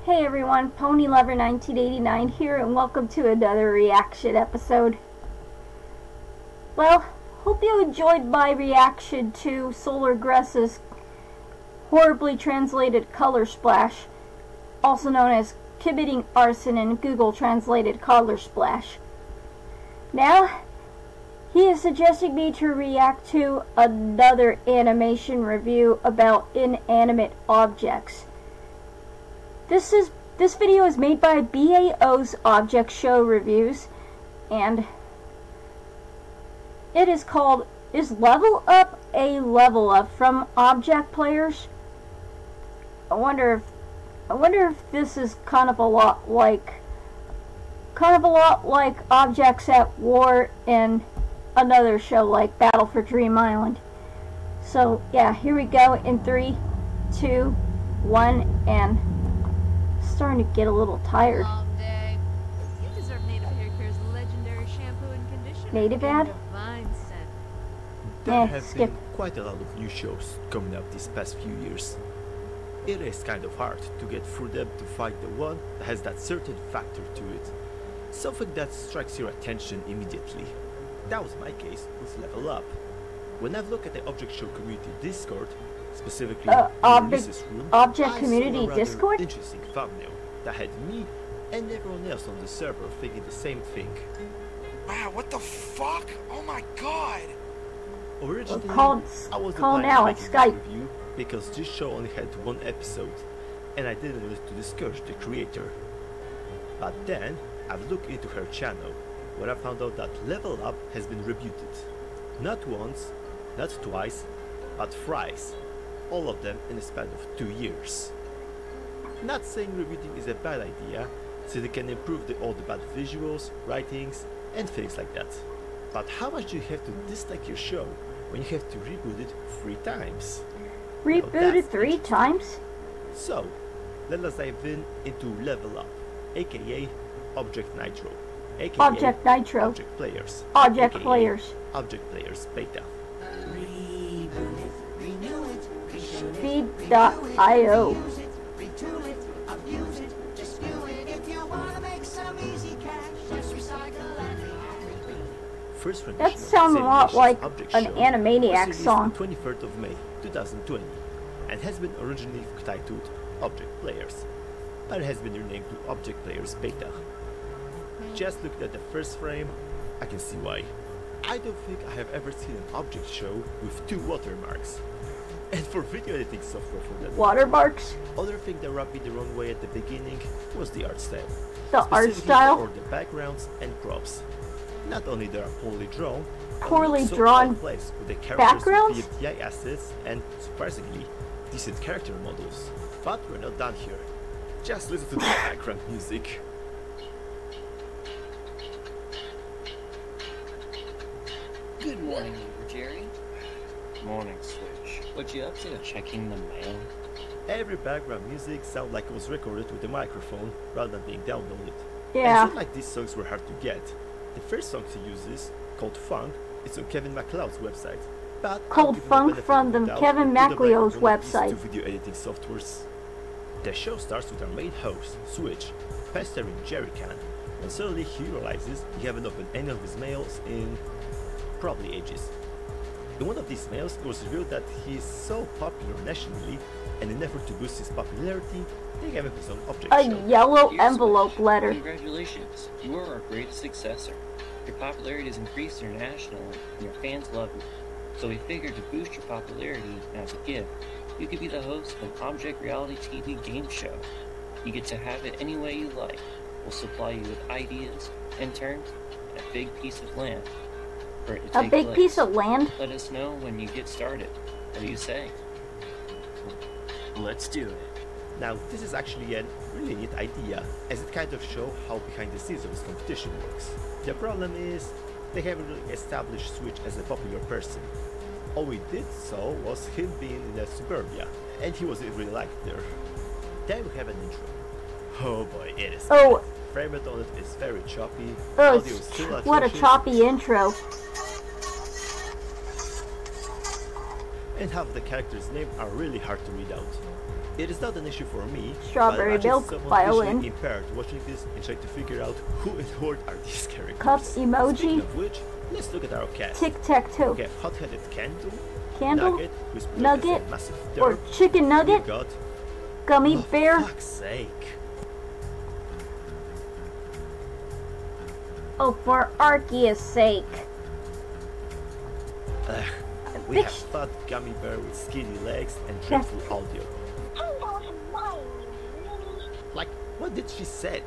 Hey everyone, Ponylover1989 here, and welcome to another reaction episode. Well, hope you enjoyed my reaction to Solar Gress's horribly translated Color Splash, also known as Committing Arson in Google Translated Color Splash. Now, he is suggesting me to react to another animation review about inanimate objects. This video is made by BAO's Object Show Reviews, and it is called "Is Level Up a Level Up?" from Object Players. I wonder if this is kind of a lot like Objects at War in another show like Battle for Dream Island. So yeah, here we go in 3, 2, 1, and starting to get a little tired. Long day. You deserve Native Hair Care's legendary shampoo and conditioner. Native ad? Divine scent. There have been quite a lot of new shows coming up these past few years. It is kind of hard to get through them to find the one that has that certain factor to it. Something that strikes your attention immediately. That was my case with Level Up. When I look at the Object Show community Discord, specifically Lisa's room, Object I Community saw a rather Discord? interesting thumbnail that had me and everyone else on the server thinking the same thing. Wow, what the fuck? Oh my god! Originally, I was call planning now to on make this Skype. review because this show only had one episode, and I didn't want to discourage the creator. But then, I've looked into her channel, where I found out that Level Up has been rebooted. Not once, not twice, but thrice. All of them in a span of 2 years. Not saying rebooting is a bad idea, since it can improve all the bad visuals, writings, and things like that. But how much do you have to dislike your show when you have to reboot it 3 times? Rebooted 3 times? So, let us dive into Level Up, aka Object Nitro, aka Object Nitro. Object Players, Object aka Players. Object Players Beta. Speed.io. First rendition That sounds a lot like an Animaniacs song. 23rd of May 2020 and has been originally titled Object Players, but it has been renamed to Object Players Beta. Just looking at the first frame, I can see why. I don't think I have ever seen an object show with 2 watermarks. And for video editing software for that Watermarks? other thing that rubbed me the wrong way at the beginning was the art style. The art Specifically style? for the backgrounds and props. Not only they are poorly drawn, Poorly so drawn out of place with the characters backgrounds? with PFDI assets and, surprisingly, decent character models. But we're not done here. Just listen to the background music. Good morning, neighbor Jerry. Morning, Switch. What you up to? Checking the mail? Every background music sounded like it was recorded with a microphone rather than being downloaded. Yeah. And it's not like these songs were hard to get. The first song he uses, called Funk, is on Kevin MacLeod's website. But I'll Called give him Funk benefit from of the doubt Kevin to the MacLeod's background of these website. 2 video editing softwares. The show starts with our main host, Switch, pestering Jerry Can, and suddenly he realizes he hasn't opened any of his mails in probably ages. In one of these mails, it was revealed that he is so popular nationally, and in an effort to boost his popularity, they gave him his own object A show. yellow Dear envelope Switch, letter. Congratulations. You are our greatest successor. Your popularity has increased internationally, and your fans love you. So we figured to boost your popularity, and as a gift, you could be the host of an object reality TV game show. You get to have it any way you like. We'll supply you with ideas, interns, and a big piece of land for it to A take big place. piece of land? Let us know when you get started. What do you say? Let's do it. Now, this is actually a really neat idea, as it kind of shows how behind the scenes of this competition works. The problem is, they haven't really established Switch as a popular person. All we did saw was him being in a suburbia, and he wasn't really liked there. Then we have an intro. Oh boy, it is. Oh. Frame rate on it is very choppy. Oh, Audio is still what a atrocious, choppy intro. and half the characters' names are really hard to read out. It is not an issue for me, Strawberry but milk, someone violin. visually impaired watching this and trying to figure out who in the world are these characters. Cup Speaking emoji. of which, let's look at our cast. Tic-tac-toe. We have hot-headed Candle, Candle, Nugget, who's played Nugget, as a massive or derp. chicken nugget, We got, gummy oh, bear. for fuck's sake. Oh, for Arceus' sake. We Bitch. have fat gummy bear with skinny legs and dreadful audio. Like, what did she said?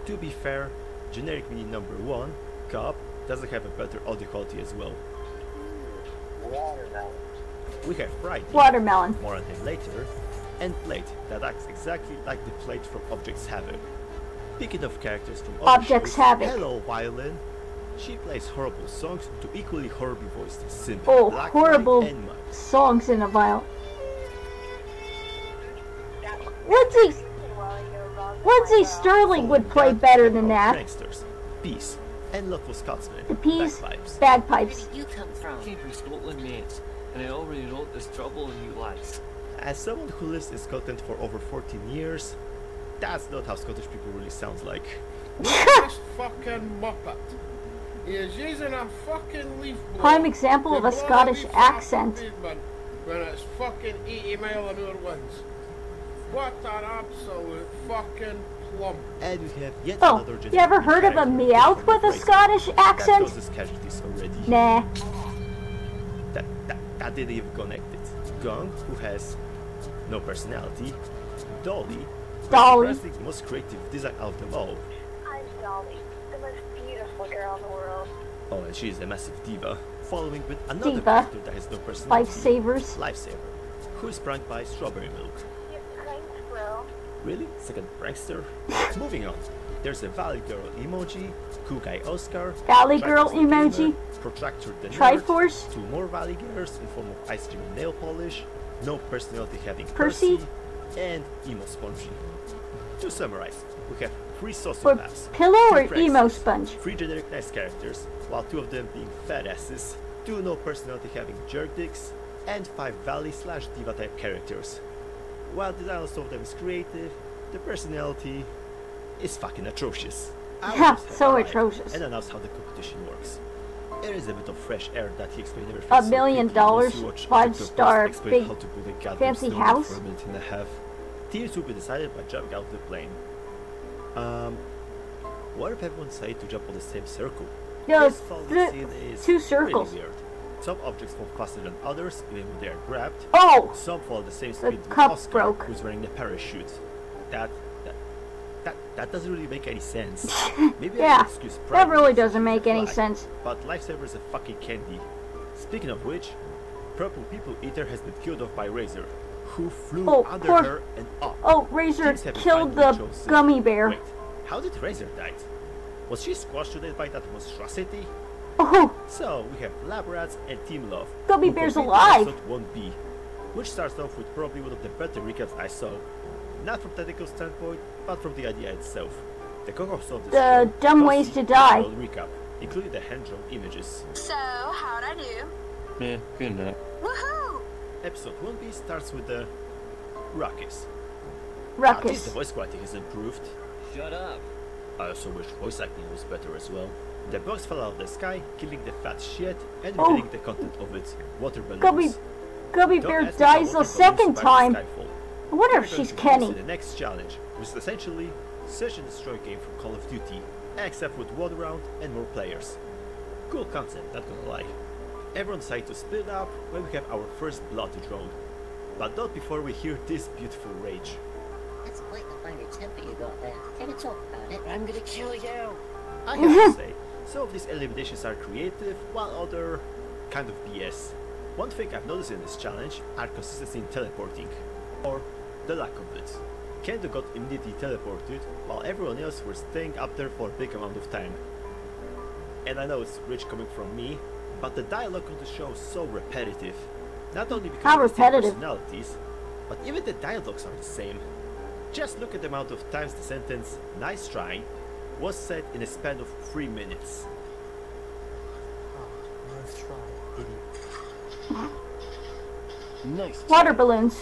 To be fair, generic mini number 1, Cup, doesn't have a better audio quality as well. Watermelon. We have Friday, Watermelon. more on him later, and Plate, that acts exactly like the Plate from Objects Havoc. Speaking of characters from other Objects shows, Havoc. hello Violin. She plays horrible songs to equally horribly voiced Simp, Oh, Black horrible Knight, and Mud. songs in a vial. Lindsay Sterling would play better than that. Pranksters, Peace, and Lawful Scotsman. The peas, Bagpipes. bagpipes. You come from? Came from Scotland, mate, and I already know there's trouble in you lads. As someone who lives in Scotland for over 14 years, that's not how Scottish people really sound like. This fucking muppet. He is using a fucking leaf blower. Prime example of to a blow Scottish leaves off the accent. pavement when it's fucking 80 mile an hour winds. What an absolute fucking plum. And we have yet Oh, another you ever heard of a character Meowth from with a Razor. Scottish That accent? causes casualties already. Nah. That didn't even connect it. Gong, who has no personality. Dolly, Dolly. surprisingly the most creative design out of them all. I'm Dolly, the most beautiful girl in the world. Oh, and she is a massive diva. Following with another Diva. character that has no personality. Lifesavers. Lifesaver, who is pranked by Strawberry Milk. You're pranked, bro. Really? Second prankster? Moving on. There's a Valley Girl emoji, Cool Guy Oscar, Valley Girl Triforce the emoji, Gamer, Protractor the Nerd, Triforce, 2 more Valley Girls in form of ice cream and nail polish, no personality having Percy, and Emo Spongy. To summarize, we have 3 or sociopaths, Pillow 2 or Emo pranksters, Sponge. 3 generic nice characters, while 2 of them being fat asses, 2 no personality having jerk dicks, and 5 Valley/Diva type characters. While the design of some of them is creative, the personality is fucking atrocious. Yeah, Ours have so arrived atrocious. And announce how the competition works. There is a bit of fresh air that he explained everything $1 so million, quickly once you watch 5-star, TikTok posts explain big, how to build a goddamn fancy snowman house. for a minute and a half. Teams will be decided by jumping out of the plane. What if everyone decided to jump on the same circle? No, This falling scene is 2 circles. really weird. Some objects fall faster than others, even when they are grabbed. Oh! Some fall at the same The speed with cup Oscar, broke. who's wearing a parachute. That doesn't really make any sense. Maybe I Yeah, should excuse that pride really in doesn't make any flag, sense. But Lifesaver is a fucking candy. Speaking of which, Purple People Eater has been killed off by Razor, who flew Oh, under poor- her and up. Oh, Razor Teams have killed finally the chosen- gummy bear. Wait, how did Razor die? Was she squashed to death by that monstrosity? Oh, So we have Lab Rats and Team Love. Gummy who Bear's completed alive. Episode 1B, which starts off with probably one of the better recaps I saw. Not from technical standpoint, but from the idea itself. The co-host of this The show, dumb Kelsey, ways to did a die. full recap, including the hand-drawn images. So, how'd I do? Yeah, good enough. Woohoo! Episode 1B starts with the Ruckus. At least Ruckus. the voice quality has improved. Shut up. I also wish voice acting was better as well. The box fell out of the sky, killing the fat shit and Oh. revealing the content of it. Water balloons. Gummy Don't Bear ask me how dies water a second balloons survive time. the Skyfall. I wonder We're if going she's to introduce Kenny. The next challenge, which is essentially search and destroy game from Call of Duty, except with one round and more players. Cool concept, not gonna lie. Everyone decided to split up when we have our first blood drone. But not before we hear this beautiful rage. That's quite the fiery temper you got there. Can I talk about it? I'm gonna kill you. I have to say, some of these eliminations are creative, while other kind of BS. One thing I've noticed in this challenge are consistency in teleporting, or the lack of it. Kendo got immediately teleported, while everyone else were staying up there for a big amount of time. And I know it's rich coming from me, but the dialogue on the show is so repetitive. Not only because How of the same repetitive? personalities, but even the dialogues are the same. Just look at the amount of times the sentence "nice try" was said in a span of 3 minutes. Nice try, idiot. Nice. Water balloons.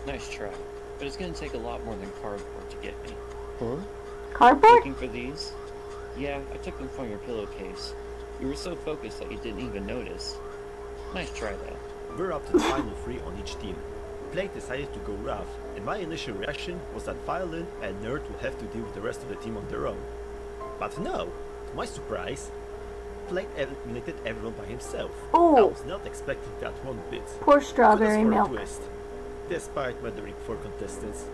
Nice try, but it's gonna take a lot more than cardboard to get me. Huh? Cardboard? Looking for these? Yeah, I took them from your pillowcase. You were so focused that you didn't even notice. Nice try, though. We're up to the final 3 on each team. Blake decided to go rough, and my initial reaction was that Violin and Nerd will have to deal with the rest of the team on their own. But no, to my surprise, Blake eliminated everyone by himself. Ooh. I was not expecting that one bit. Poor strawberry Kudos for a milk. twist, despite murdering 4 contestants.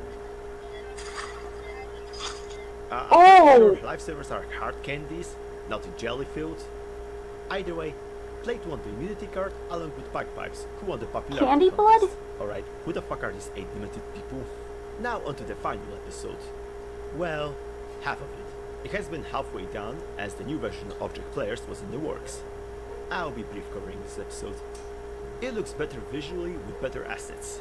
Oh! Lifesavers are hard candies, not jelly filled. Either way, Blake won the immunity card along with Bagpipes, who won the popularity Candy contest. blood? Alright, who the fuck are these 8 limited people? Now onto the final episode. Well, half of it. It has been halfway done, as the new version of Object Players was in the works. I'll be brief covering this episode. It looks better visually with better assets.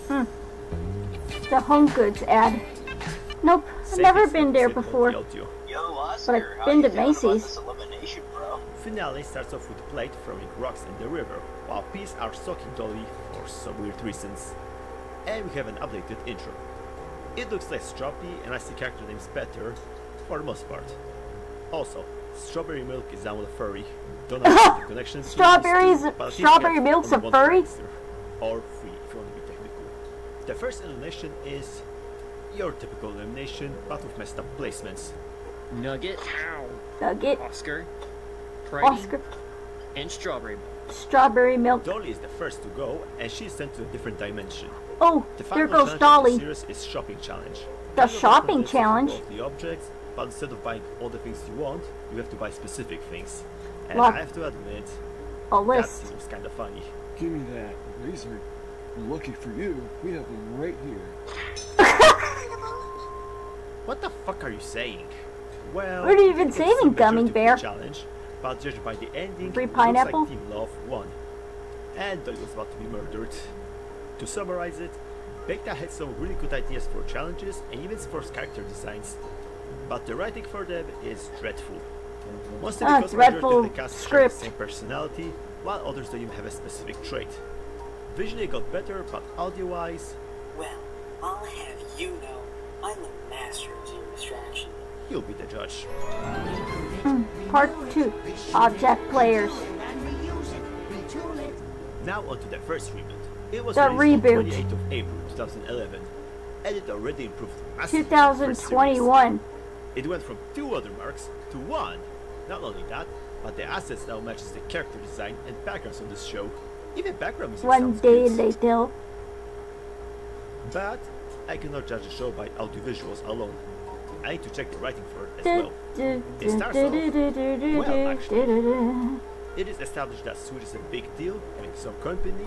The Home Goods ad. Nope, I've never been there before. But I've been to Macy's. Finale starts off with Blade throwing rocks in the river, while Peas are stalking Dolly for some weird reasons. And we have an updated intro. It looks less choppy and I see character names better, for the most part. Also, Strawberry Milk is now a furry. Don't know the connection between Strawberries, these two, but Strawberry Milk's a furry? Or free, if you want to be technical. The first elimination is your typical elimination, but with messed up placements. Nugget, Nugget, Oscar, Freddy, Oscar, and Strawberry Milk. Strawberry Milk. Dolly is the first to go, and she is sent to a different dimension. Oh, The there final goes challenge of Dolly. the series is Shopping Challenge. The Everyone shopping contests challenge? all of the objects, but instead of buying all the things you want, you have to buy specific things. And Look. I have to admit, A that list. seems kinda funny. Give me that. These are lucky for you. We have them right here. What the fuck are you saying? Well, What are you even it's saying, the Gummy majority of the Bear? Challenge, but judged by the ending, Free it pineapple? looks like Team Love won. And Dolly was about to be murdered. To summarize it, Beta had some really good ideas for challenges and even for character designs, but the writing for them is dreadful. Mostly because majority dreadful of the cast share script. the same personality, while others don't even have a specific trait. Visually it got better, but audio-wise, Well, I'll have you know, I'm the master of zero distraction. you'll be the judge. Part 2. Object Players. Now onto the first reboot. It was The released reboot. on 28th of April 2011, and it already improved massively from the first series. 2021. It went from 2 other marks to 1. Not only that, but the assets now matches the character design and backgrounds on this show. Even background music One sounds day good. later. But I cannot judge the show by audiovisuals alone. I need to check the writing for it as well. It starts off well, actually. It is established that Switch is a big deal, having some company,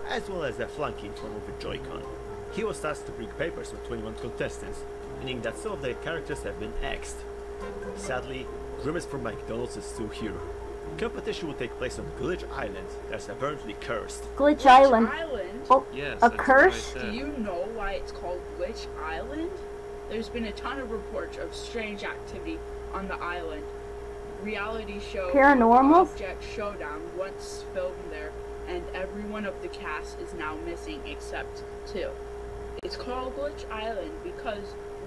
as well as a flunky in form of a Joy-Con. He was tasked to bring papers with 21 contestants, meaning that some of their characters have been axed. Sadly, Grimace from McDonald's is still here. Competition will take place on Glitch Island, that's apparently cursed. Glitch Island. Island? Oh, Yes, a that's what I curse? said. Do you know why it's called Glitch Island? There's been a ton of reports of strange activity on the island. Reality show Paranormal? Object Showdown once filmed there, and every one of the cast is now missing except 2. It's called Glitch Island because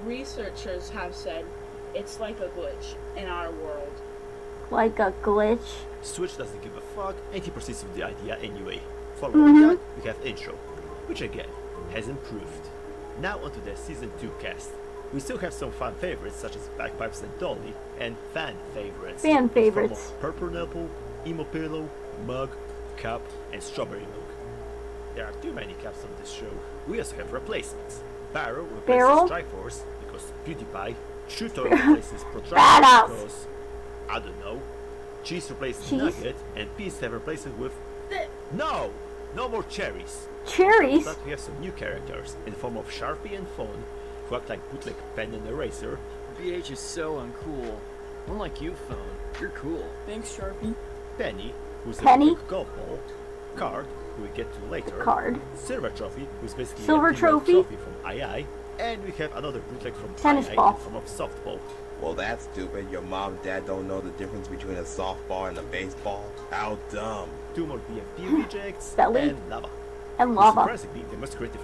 researchers have said it's like a glitch in our world. Like a glitch. Switch doesn't give a fuck, and he proceeds with the idea anyway. Following that, we have intro, which again, has improved. Now onto the Season 2 cast. We still have some fan favorites such as Bagpipes and Dolly, and fan favorites. Fan in the form of favorites. Purple Apple, Emo Pillow, Mug, Cup, and Strawberry Milk. There are too many caps on this show. We also have replacements. Barrel Barrel? replaces Triforce because PewDiePie. Chuto replaces Protractor Badass. because, I don't know. Cheese replaces Cheese? Nugget, and Peas have replaced it with... No! No more cherries! Cherries? But we have some new characters in the form of Sharpie and Fawn, who act like bootleg pen and eraser. BH is so uncool. Unlike you, Phone. You're cool. Thanks, Sharpie. Penny, who's a Penny? bootleg golf ball. Card, who we get to later. Card. Silver Trophy, who's basically Silver a female Trophy? from II. And we have another bootleg from Tennis II ball. in the form of softball. Well, that's stupid. Your mom and dad don't know the difference between a softball and a baseball? How dumb. 2 more BFP rejects Belly. and lava. And lava. Surprisingly, the most creative